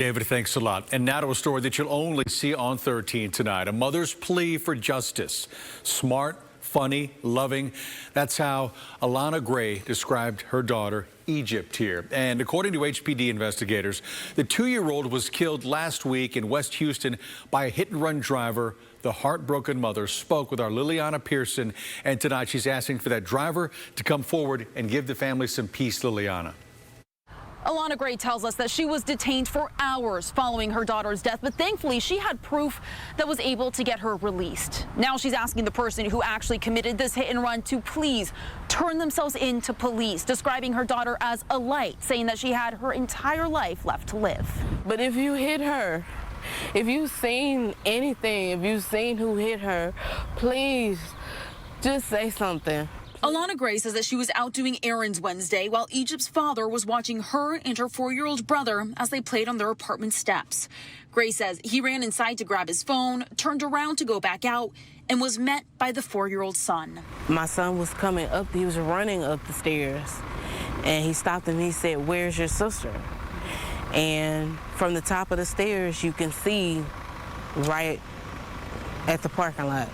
David, thanks a lot. And now to a story that you'll only see on 13 tonight. A mother's plea for justice. Smart, funny, loving. That's how Allana Gray described her daughter, Egypt, here. And according to HPD investigators, the 2-year-old was killed last week in West Houston by a hit-and-run driver. The heartbroken mother spoke with our Liliana Pearson, and tonight she's asking for that driver to come forward and give the family some peace. Liliana. Allana Gray tells us that she was detained for hours following her daughter's death, but thankfully she had proof that was able to get her released. Now she's asking the person who actually committed this hit and run to please turn themselves in to police, describing her daughter as a light, saying that she had her entire life left to live. But if you hit her, if you've seen anything, if you've seen who hit her, please just say something. Allana Gray says that she was out doing errands Wednesday while Egypt's father was watching her and her 4-year-old brother as they played on their apartment steps. Gray says he ran inside to grab his phone, turned around to go back out, and was met by the 4-year-old son. My son was coming up, he was running up the stairs, and he stopped and he said, "Where's your sister?" And from the top of the stairs, you can see right at the parking lot.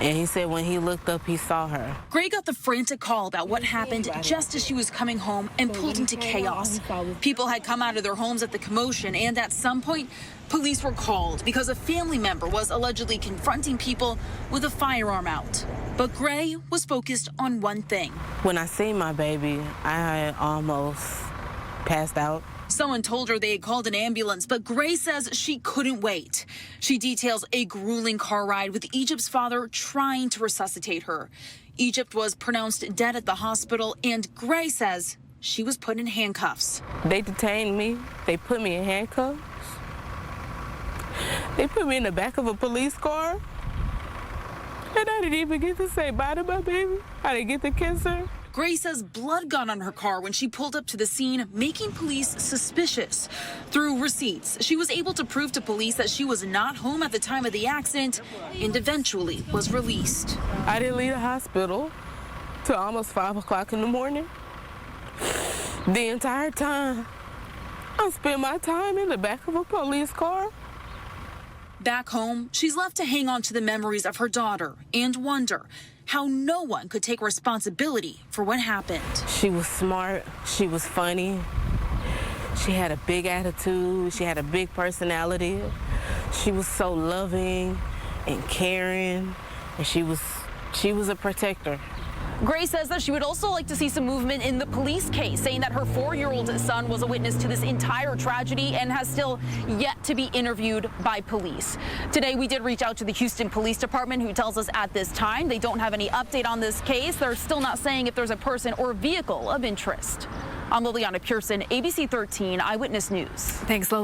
And he said when he looked up, he saw her. Gray got the frantic call about what happened just as she was coming home and pulled into chaos. People had come out of their homes at the commotion, and at some point, police were called because a family member was allegedly confronting people with a firearm out. But Gray was focused on one thing. When I seen my baby, I almost passed out. Someone told her they had called an ambulance, but Gray says she couldn't wait. She details a grueling car ride with Egypt's father trying to resuscitate her. Egypt was pronounced dead at the hospital, and Gray says she was put in handcuffs. They detained me. They put me in handcuffs. They put me in the back of a police car. And I didn't even get to say bye to my baby. I didn't get to kiss her. Gray says blood got on her car when she pulled up to the scene, making police suspicious. Through receipts, she was able to prove to police that she was not home at the time of the accident and eventually was released. I didn't leave the hospital till almost 5 o'clock in the morning. The entire time, I spent my time in the back of a police car. Back home, she's left to hang on to the memories of her daughter and wonder how no one could take responsibility for what happened. She was smart, she was funny, she had a big attitude, she had a big personality. She was so loving and caring, and she was a protector. Gray says that she would also like to see some movement in the police case, saying that her 4-year-old son was a witness to this entire tragedy and has still yet to be interviewed by police. Today, we did reach out to the Houston Police Department, who tells us at this time they don't have any update on this case. They're still not saying if there's a person or vehicle of interest. I'm Liliana Pearson, ABC 13 Eyewitness News. Thanks, Liliana.